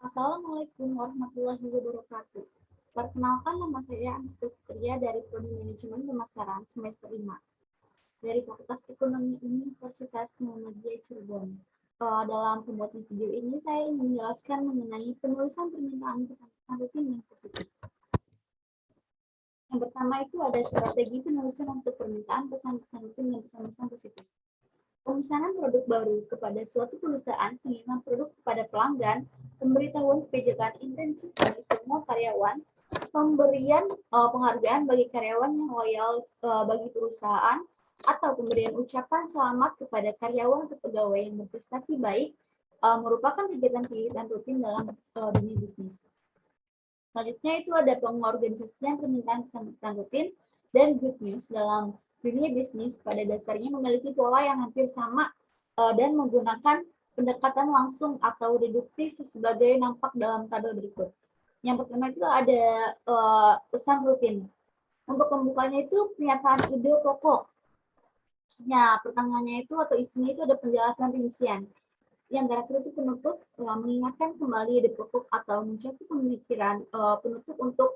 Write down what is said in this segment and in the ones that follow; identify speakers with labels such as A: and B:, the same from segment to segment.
A: Assalamualaikum warahmatullahi wabarakatuh. Perkenalkan, nama saya Anastasia dari Prodi Manajemen Pemasaran semester 5 dari Fakultas Ekonomi Universitas Muhammadiyah Cirebon. Dalam pembuatan video ini saya ingin menjelaskan mengenai penulisan permintaan pesan rutin yang positif. Yang pertama itu ada strategi penulisan untuk permintaan pesan-pesan rutin dan pesan-pesan positif. Pemesanan produk baru kepada suatu perusahaan, pengiriman produk kepada pelanggan, pemberitahuan kebijakan intensif bagi semua karyawan, pemberian penghargaan bagi karyawan yang loyal bagi perusahaan, atau pemberian ucapan selamat kepada karyawan atau pegawai yang berprestasi baik merupakan kegiatan-kegiatan rutin dalam dunia bisnis. Selanjutnya itu ada pengorganisasian permintaan pesan-pesan rutin dan good news dalam dunia bisnis pada dasarnya memiliki pola yang hampir sama dan menggunakan pendekatan langsung atau deduktif sebagai nampak dalam tabel berikut. Yang pertama itu ada pesan rutin. Untuk pembukanya itu pernyataan ide pokok. Nah, pertanyaannya itu atau isinya itu ada penjelasan rincian. Yang terakhir itu penutup, mengingatkan kembali ide pokok atau mencakup pemikiran penutup untuk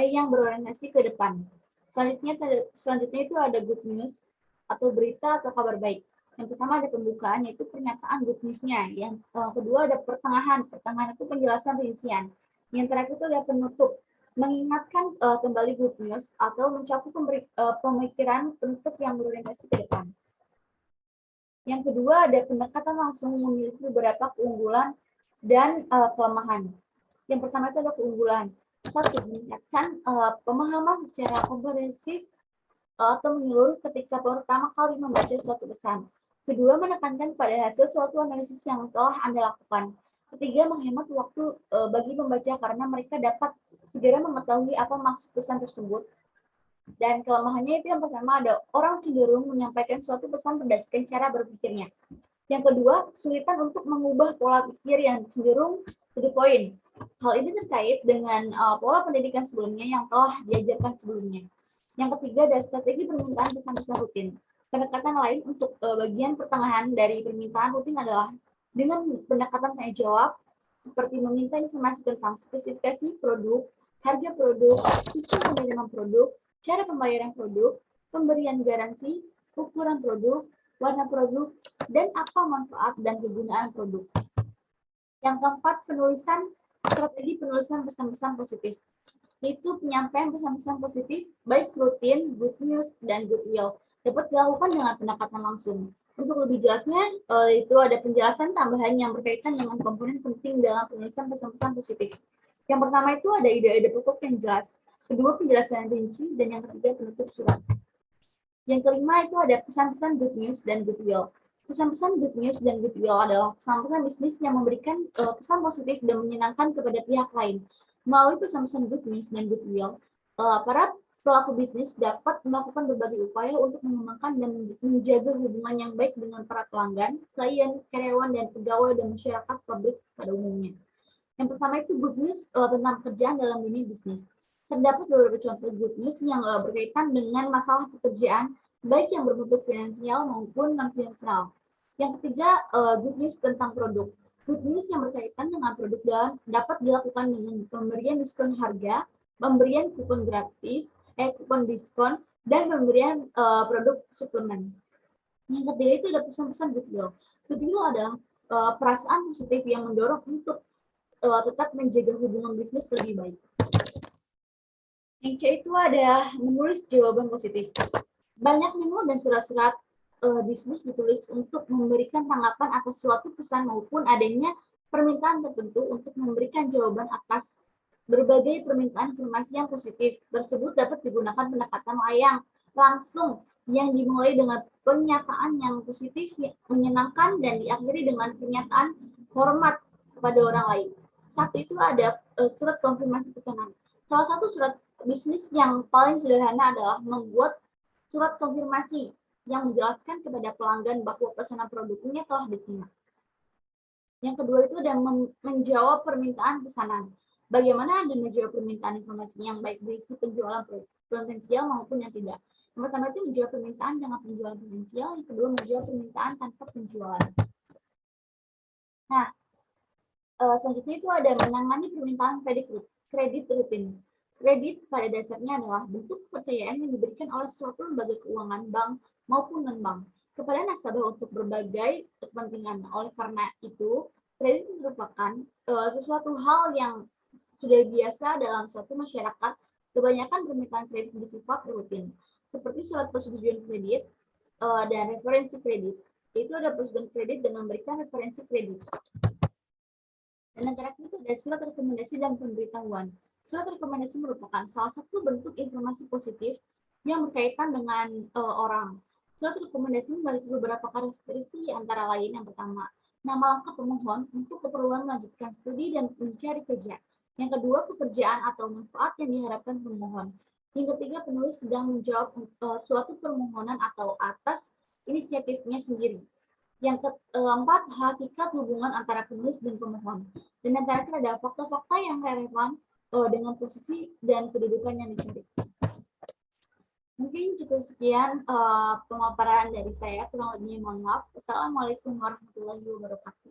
A: yang berorientasi ke depan. Selanjutnya itu ada good news atau berita atau kabar baik. Yang pertama ada pembukaan, yaitu pernyataan good news-nya. Yang kedua ada pertengahan. Pertengahan itu penjelasan rincian. Yang terakhir itu ada penutup, mengingatkan kembali good news atau mencakup pemikiran penutup yang berorientasi ke depan. Yang kedua ada pendekatan langsung memiliki beberapa keunggulan dan kelemahan. Yang pertama itu ada keunggulan. Satu, meningkatkan pemahaman secara komprehensif atau menyeluruh ketika pertama kali membaca suatu pesan. Kedua, menekankan pada hasil suatu analisis yang telah Anda lakukan. Ketiga, menghemat waktu bagi pembaca karena mereka dapat segera mengetahui apa maksud pesan tersebut. Dan kelemahannya itu yang pertama ada orang cenderung menyampaikan suatu pesan berdasarkan cara berpikirnya. Yang kedua, kesulitan untuk mengubah pola pikir yang cenderung to the point. Hal ini terkait dengan pola pendidikan sebelumnya yang telah diajarkan sebelumnya. Yang ketiga, ada strategi permintaan pesan-pesan rutin. Pendekatan lain untuk bagian pertengahan dari permintaan rutin adalah dengan pendekatan tanya jawab, seperti meminta informasi tentang spesifikasi produk, harga produk, sistem pengiriman produk, cara pembayaran produk, pemberian garansi, ukuran produk, warna produk, dan apa manfaat dan kegunaan produk. Yang keempat, strategi penulisan pesan-pesan positif. Yaitu penyampaian pesan-pesan positif, baik rutin, good news, dan goodwill, dapat dilakukan dengan pendekatan langsung. Untuk lebih jelasnya, itu ada penjelasan tambahan yang berkaitan dengan komponen penting dalam penulisan pesan-pesan positif. Yang pertama itu ada ide-ide pokok yang jelas. Kedua, penjelasan rinci, dan yang ketiga, penutup surat. Yang kelima itu ada pesan-pesan good news dan goodwill. Pesan-pesan good news dan goodwill adalah pesan-pesan bisnis yang memberikan kesan positif dan menyenangkan kepada pihak lain. Melalui pesan-pesan good news dan goodwill, para pelaku bisnis dapat melakukan berbagai upaya untuk mengembangkan dan menjaga hubungan yang baik dengan para pelanggan, klien, karyawan, dan pegawai dan masyarakat pabrik pada umumnya. Yang pertama itu good news tentang pekerjaan dalam dunia bisnis. Terdapat beberapa contoh good news yang berkaitan dengan masalah pekerjaan, baik yang berbentuk finansial maupun non-finansial. Yang ketiga, good news tentang produk. Good news yang berkaitan dengan produk dan dapat dilakukan dengan pemberian diskon harga, pemberian kupon gratis, kupon diskon, dan pemberian produk suplemen. Yang ketiga itu ada pesan-pesan goodwill. Goodwill adalah perasaan positif yang mendorong untuk tetap menjaga hubungan bisnis lebih baik. Yang C itu ada menulis jawaban positif. Banyak memo dan surat-surat bisnis ditulis untuk memberikan tanggapan atas suatu pesan maupun adanya permintaan tertentu untuk memberikan jawaban atas berbagai permintaan informasi yang positif. Tersebut dapat digunakan pendekatan yang langsung yang dimulai dengan pernyataan yang positif, menyenangkan, dan diakhiri dengan pernyataan hormat kepada orang lain. Satu itu ada surat konfirmasi pesanan. Salah satu surat bisnis yang paling sederhana adalah membuat surat konfirmasi yang menjelaskan kepada pelanggan bahwa pesanan produknya telah diterima. Yang kedua itu ada menjawab permintaan pesanan. Bagaimana Anda menjawab permintaan informasi yang baik berisi penjualan potensial maupun yang tidak. Yang pertama itu menjawab permintaan dengan penjualan potensial, yang kedua menjawab permintaan tanpa penjualan. Nah, Selanjutnya itu ada menangani permintaan kredit rutin. Kredit pada dasarnya adalah bentuk kepercayaan yang diberikan oleh suatu lembaga keuangan, bank maupun non-bank kepada nasabah untuk berbagai kepentingan. Oleh karena itu, kredit merupakan sesuatu hal yang sudah biasa dalam suatu masyarakat. Kebanyakan permintaan kredit bersifat rutin, seperti surat persetujuan kredit dan referensi kredit. Itu ada persetujuan kredit dan memberikan referensi kredit. Dan yang terakhir itu ada surat rekomendasi dan pemberitahuan. Surat rekomendasi merupakan salah satu bentuk informasi positif yang berkaitan dengan orang. Surat rekomendasi memiliki beberapa karakteristik antara lain yang pertama, nama lengkap pemohon untuk keperluan melanjutkan studi dan mencari kerja. Yang kedua, pekerjaan atau manfaat yang diharapkan pemohon. Yang ketiga, penulis sedang menjawab suatu permohonan atau atas inisiatifnya sendiri. Yang keempat, hakikat hubungan antara penulis dan pemohon. Dan yang terakhir ada fakta-fakta yang relevan dengan posisi dan kedudukan yang dicari. Mungkin cukup sekian pemaparan dari saya. Kurang lebihnya mohon maaf. Assalamualaikum warahmatullahi wabarakatuh.